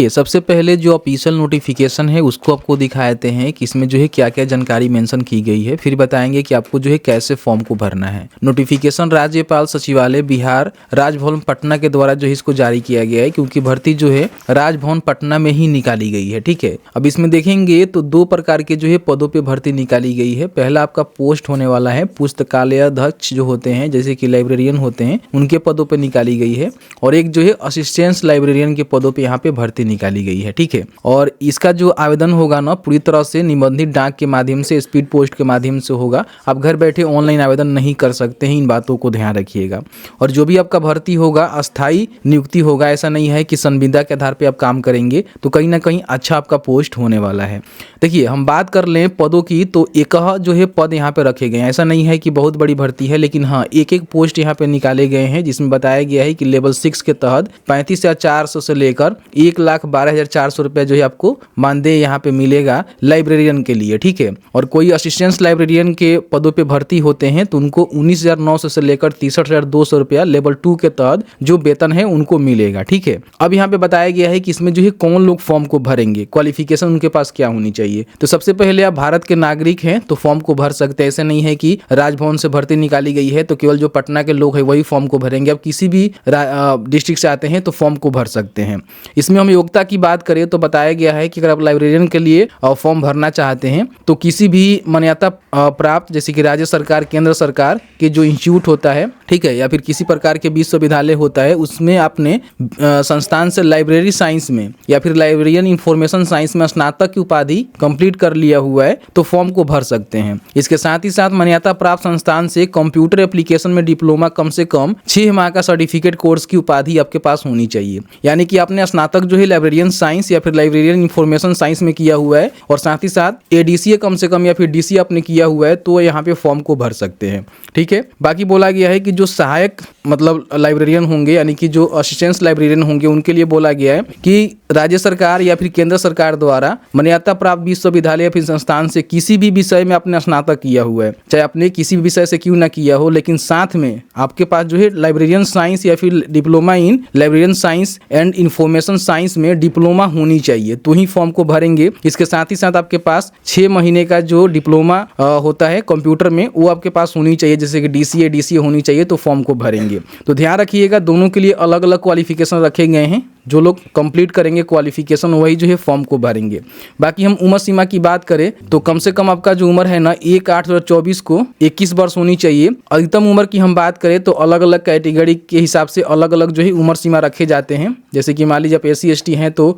ये सबसे पहले जो ऑफिशियल नोटिफिकेशन है उसको आपको दिखाते हैं कि इसमें जो है क्या क्या जानकारी मेंशन की गई है, फिर बताएंगे कि आपको जो है कैसे फॉर्म को भरना है। नोटिफिकेशन राज्यपाल सचिवालय बिहार राजभवन पटना के द्वारा जो है इसको जारी किया गया है, क्योंकि भर्ती जो है राजभवन पटना में ही निकाली गई है। ठीक है, अब इसमें देखेंगे तो दो प्रकार के जो है पदों पे भर्ती निकाली गई है। पहला आपका पोस्ट होने वाला है पुस्तकालय अध्यक्ष जो होते हैं, जैसे कि लाइब्रेरियन होते हैं, उनके पदों पे निकाली गई है। और एक जो है असिस्टेंट लाइब्रेरियन के पदों पे यहाँ पे भर्ती निकाली गई है। ठीक है, और इसका जो आवेदन होगा ना पूरी तरह से निबंधित डाक के माध्यम से, स्पीड पोस्ट के माध्यम से होगा। आप घर बैठे ऑनलाइन आवेदन नहीं कर सकते हैं, इन बातों को ध्यान रखिएगा। और जो भी आपका भर्ती होगा अस्थायी नियुक्ति होगा, ऐसा नहीं है कि संविदा के आधार पर आप काम करेंगे तो कहीं ना कहीं अच्छा आपका पोस्ट होने वाला है। देखिए, हम बात कर लें पदों की तो एक जो है पद यहाँ पे रखे गए हैं। ऐसा नहीं है कि बहुत बड़ी भर्ती है, लेकिन हाँ एक एक पोस्ट यहाँ पे निकाले गए हैं, जिसमें बताया गया है कि लेवल 6 के तहत 35,400 से लेकर 1,12,400 रुपया जो है आपको मानदेय यहाँ पे मिलेगा लाइब्रेरियन के लिए। ठीक है, और कोई असिस्टेंट लाइब्रेरियन के पदों पे भर्ती होते हैं तो उनको 19,900 से लेकर 63,200 रुपया लेवल 2 के तहत जो वेतन है उनको मिलेगा। ठीक है, अब यहाँ पे बताया गया है कि इसमें जो है कौन लोग फॉर्म को भरेंगे, क्वालिफिकेशन उनके पास क्या होनी चाहिए। तो सबसे पहले आप भारत के नागरिक हैं तो फॉर्म को भर सकते हैं। ऐसे नहीं है कि राजभवन से भर्ती निकाली गई है तो केवल जो पटना के लोग हैं वही फॉर्म को भरेंगे। आप किसी भी डिस्ट्रिक्ट से आते हैं तो फॉर्म को भर सकते हैं। इसमें हम योग्यता की बात करें तो बताया गया है कि अगर आप लाइब्रेरियन के लिए फॉर्म भरना चाहते हैं तो किसी भी मान्यता प्राप्त, जैसे कि राज्य सरकार, केंद्र सरकार के जो इंस्टीट्यूट होता है, ठीक है, या फिर किसी प्रकार के विश्वविद्यालय होता है, उसमें आपने संस्थान से लाइब्रेरी साइंस में या फिर लाइब्रेरियन इंफॉर्मेशन साइंस में स्नातक की उपाधि कंप्लीट कर लिया हुआ है तो फॉर्म को भर सकते हैं। इसके साथ ही साथ मान्यता प्राप्त संस्थान से कंप्यूटर एप्लीकेशन में डिप्लोमा कम से कम 6 माह का सर्टिफिकेट कोर्स की उपाधि आपके पास होनी चाहिए। यानी कि आपने स्नातक जो है लाइब्रेरियन साइंस या फिर लाइब्रेरियन इंफॉर्मेशन साइंस में किया हुआ है और साथ ही साथ एडीसीए कम से कम या फिर डीसीए आपने किया हुआ है तो यहाँ पे फॉर्म को भर सकते हैं। ठीक है, बाकी बोला गया है कि जो सहायक मतलब लाइब्रेरियन होंगे, यानी कि जो असिस्टेंट लाइब्रेरियन होंगे, उनके लिए बोला गया है कि राज्य सरकार या फिर केंद्र सरकार द्वारा मान्यता प्राप्त विश्वविद्यालय या फिर संस्थान से किसी भी विषय में आपने स्नातक किया हुआ है, चाहे आपने किसी भी विषय से क्यों ना किया हो, लेकिन साथ में आपके पास जो है लाइब्रेरियन साइंस या फिर diploma in librarian science and information science में डिप्लोमा होनी चाहिए तो ही फॉर्म को भरेंगे। इसके साथ ही साथ आपके पास 6 महीने का जो डिप्लोमा होता है कंप्यूटर में वो आपके पास होनी चाहिए, जैसे कि डीसीए होनी चाहिए तो फॉर्म को भरेंगे। तो ध्यान रखिएगा, दोनों के लिए अलग अलग क्वालिफिकेशन रखे गए हैं। जो लोग कंप्लीट करेंगे क्वालिफिकेशन वही जो है फॉर्म को भरेंगे। बाकी हम उम्र सीमा की बात करें तो कम से कम आपका जो उम्र है ना 1/8/2024 को 21 वर्ष होनी चाहिए। अधिकतम उम्र की हम बात करें तो अलग अलग कैटेगरी के हिसाब से अलग अलग जो है उम्र सीमा रखे जाते हैं। जैसे कि मान लीजिए आप SC ST हैं तो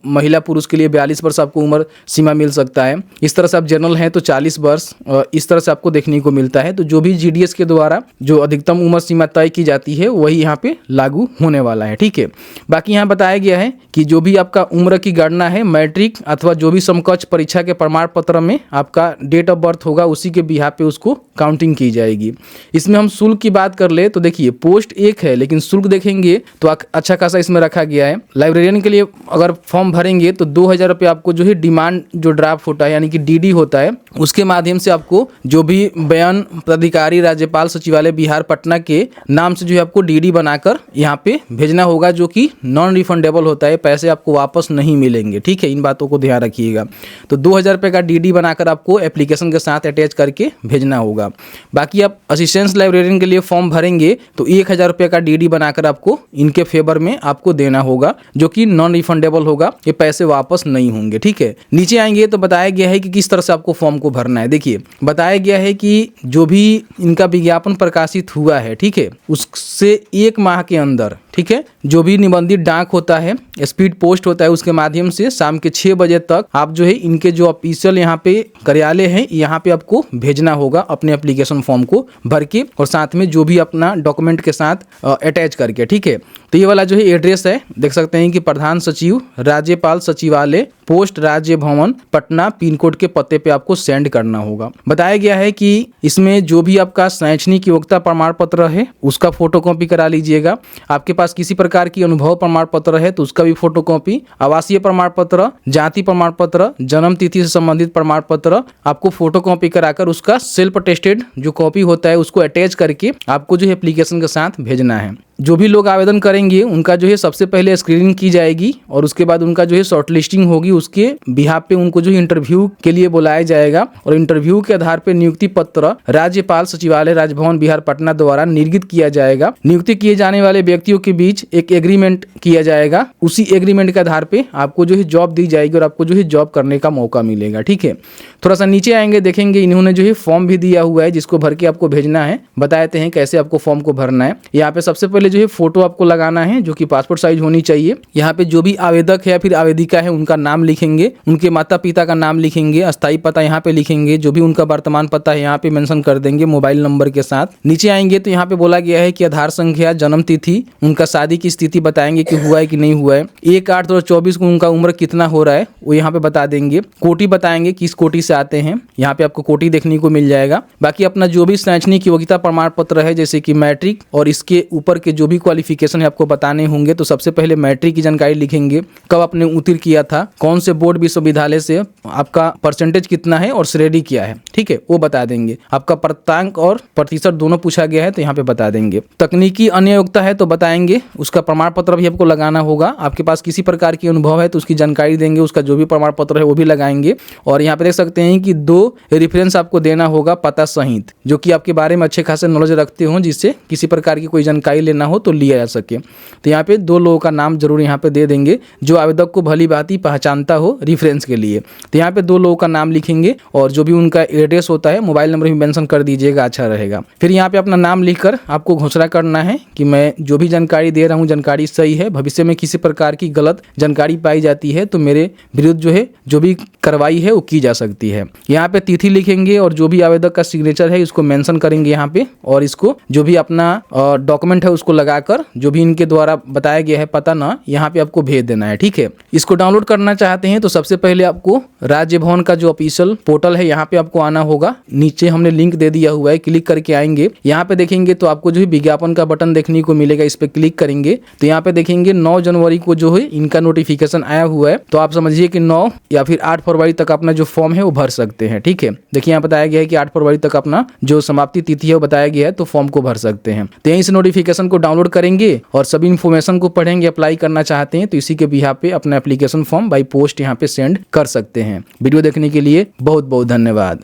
महिला पुरुष के लिए 42 वर्ष आपको उम्र सीमा मिल सकता है। इस तरह से आप जनरल हैं तो 40 वर्ष, इस तरह से आपको देखने को मिलता है। तो जो भी GDS के द्वारा जो अधिकतम उम्र सीमा तय की जाती है वही यहाँ पे लागू होने वाला है। ठीक है, बाकी यहाँ बताया गया है कि जो भी आपका उम्र की गणना है मैट्रिक अथवा जो भी समकक्ष परीक्षा के प्रमाण पत्र में आपका डेट ऑफ बर्थ होगा उसी के बिहाफ पे उसको काउंटिंग की जाएगी। इसमें हम शुल्क की बात कर ले तो देखिए पोस्ट एक है लेकिन शुल्क देखेंगे तो अच्छा खासा इसमें रखा गया है। लाइब्रेरियन के लिए अगर फॉर्म भरेंगे तो 2,000 रुपये आपको जो है डिमांड जो ड्राफ्ट होता है यानी कि DD होता है उसके माध्यम से आपको जो भी बयान प्राधिकारी राज्यपाल सचिवालय बिहार पटना के नाम से जो है आपको DD बनाकर यहाँ पे भेजना होगा, जो कि नॉन रिफंडेबल होता है, पैसे आपको वापस नहीं मिलेंगे। ठीक है, इन बातों को ध्यान रखिएगा। तो 2,000 रुपये का DD बनाकर आपको एप्लीकेशन के साथ अटैच करके भेजना होगा। बाकी आप असिस्टेंट लाइब्रेरियन के लिए फॉर्म भरेंगे तो 1,000 रुपये का DD बनाकर आपको इनके फेवर में आपको देना होगा, जो कि नॉन रिफंडेबल होगा, ये पैसे वापस नहीं होंगे। ठीक है, नीचे आएंगे तो बताया गया है कि किस तरह से आपको फॉर्म को भरना है। देखिए, बताया गया है कि जो भी इनका विज्ञापन प्रकाशित हुआ है, ठीक है, उससे 1 माह के अंदर, ठीक है, जो भी निबंधित डाक होता है, स्पीड पोस्ट होता है, उसके माध्यम से शाम के 6 बजे तक आप जो है इनके जो ऑफिशियल यहाँ पे कार्यालय है यहाँ पे आपको भेजना होगा अपने एप्लीकेशन फॉर्म को भर के और साथ में जो भी अपना डॉक्यूमेंट के साथ अटैच करके। ठीक है, तो ये वाला जो है एड्रेस है, देख सकते हैं कि प्रधान सचिव राज्यपाल सचिवालय पोस्ट राज्य भवन पटना पिन कोड के पते पे आपको सेंड करना होगा। बताया गया है कि इसमें जो भी आपका शैक्षणिक योग्यता प्रमाण पत्र है उसका फोटोकॉपी करा लीजिएगा। आपके पास किसी प्रकार की अनुभव प्रमाण पत्र है तो उसका भी फोटोकॉपी, आवासीय प्रमाण पत्र, जाति प्रमाण पत्र, जन्म तिथि से संबंधित प्रमाण पत्र आपको फोटोकॉपी कराकर उसका सेल्फ अटेस्टेड जो कॉपी होता है उसको अटैच करके आपको जो है एप्लीकेशन के साथ भेजना है। जो भी लोग आवेदन करेंगे उनका जो है सबसे पहले स्क्रीनिंग की जाएगी और उसके बाद उनका जो है शॉर्ट लिस्टिंग होगी। उसके बिहाफ पे उनको जो है इंटरव्यू के लिए बुलाया जाएगा और इंटरव्यू के आधार पे नियुक्ति पत्र राज्यपाल सचिवालय राजभवन बिहार पटना द्वारा निर्गत किया जाएगा। नियुक्ति किए जाने वाले व्यक्तियों के बीच एक एग्रीमेंट किया जाएगा। उसी एग्रीमेंट के आधार पे आपको जो है जॉब दी जाएगी और आपको जो है जॉब करने का मौका मिलेगा। ठीक है, थोड़ा सा नीचे आएंगे, देखेंगे इन्होंने जो है फॉर्म भी दिया हुआ है जिसको भर के आपको भेजना है। बताते हैं कैसे आपको फॉर्म को भरना है। यहाँ पे सबसे पहले जो है फोटो आपको लगाना है जो कि पासपोर्ट साइज होनी चाहिए। यहाँ पे जो भी आवेदक है या फिर आवेदिका है उनका नाम लिखेंगे, उनके माता पिता का नाम लिखेंगे, अस्थायी पता यहाँ पे लिखेंगे, जो भी उनका वर्तमान पता है यहाँ पे मेंशन कर देंगे मोबाइल नंबर के साथ। नीचे आएंगे तो यहाँ पे बोला गया है कि आधार संख्या, जन्म तिथि, उनका शादी की स्थिति बताएंगे कि हुआ है कि नहीं हुआ है। 1/8/2024 को उनका उम्र कितना हो रहा है वो यहाँ पे बता देंगे। कोटि बताएंगे किस कोटि से आते हैं, यहाँ पे आपको कोटि देखने को मिल जाएगा। बाकी अपना जो भी शैक्षणिक योग्यता प्रमाण पत्र है जैसे कि मैट्रिक और इसके ऊपर के जो भी क्वालिफिकेशन है आपको बताने होंगे। तो सबसे पहले मैट्रिक की जानकारी लिखेंगे, कब आपने उत्तीर्ण किया था, कौन से बोर्ड विश्वविद्यालय से, आपका परसेंटेज कितना है और श्रेणी क्या है। ठीक है, वो बता देंगे। आपका प्राप्तांक और प्रतिशत दोनों पूछा गया है तो यहाँ पे बता देंगे। तकनीकी अन्य योग्यता है तो बताएंगे, उसका प्रमाण पत्र भी आपको लगाना होगा। आपके पास किसी प्रकार की अनुभव है तो उसकी जानकारी देंगे, उसका जो भी प्रमाण पत्र है वो भी लगाएंगे। और यहाँ पे देख सकते हैं कि 2 रेफरेंस आपको देना होगा पता सहित, जो कि आपके बारे में अच्छे खासे नॉलेज रखते हो, जिससे किसी प्रकार की कोई जानकारी लेना हो तो लिया जा सके। तो यहाँ पे 2 लोगों का नाम जरूर यहाँ पे दे देंगे जो आवेदक को भली भांति पहचानता हो रेफरेंस के लिए। तो यहाँ पे 2 लोगों का नाम लिखेंगे और जो भी उनका एड्रेस होता है, मोबाइल नंबर भी मेंशन कर दीजिएगा, अच्छा रहेगा। फिर यहाँ पे अपना नाम लिखकर आपको घोषणा करना है कि मैं जो भी जानकारी दे रहा हूँ जानकारी सही है। भविष्य में किसी प्रकार की गलत जानकारी पाई जाती है तो मेरे विरुद्ध जो है जो भी कार्रवाई है वो की जा सकती है। यहाँ पे तिथि लिखेंगे और जो भी आवेदक का सिग्नेचर है इसको मेंशन करेंगे यहाँ पे, और इसको जो भी अपना डॉक्यूमेंट है उसको लगाकर जो भी इनके द्वारा बताया गया है पता ना यहाँ पे आपको भेज देना है। ठीक है, इसको डाउनलोड करना चाहते हैं तो सबसे पहले आपको राज्य भवन का जो ऑफिशियल पोर्टल है यहाँ पे आपको आना होगा। नीचे हमने लिंक दे दिया हुआ है, क्लिक करके आएंगे। यहाँ पे देखेंगे तो आपको जो है विज्ञापन का बटन देखने को मिलेगा, इस पे क्लिक करेंगे तो यहाँ पे देखेंगे 9 जनवरी को जो है इनका नोटिफिकेशन आया हुआ है। तो आप समझिए कि 9 या फिर 8 फरवरी तक अपना जो फॉर्म है वो भर सकते हैं। ठीक है, देखिए यहाँ बताया गया है कि 8 फरवरी तक अपना जो समाप्ति तिथि है वो बताया गया है, तो फॉर्म को भर सकते हैं। तो यहीं से नोटिफिकेशन को डाउनलोड करेंगे और सभी इन्फॉर्मेशन को पढ़ेंगे। अप्लाई करना चाहते हैं तो इसी के बिहाफ पे अपना एप्लीकेशन फॉर्म बाई पोस्ट यहाँ पे सेंड कर सकते हैं। वीडियो देखने के लिए बहुत बहुत धन्यवाद।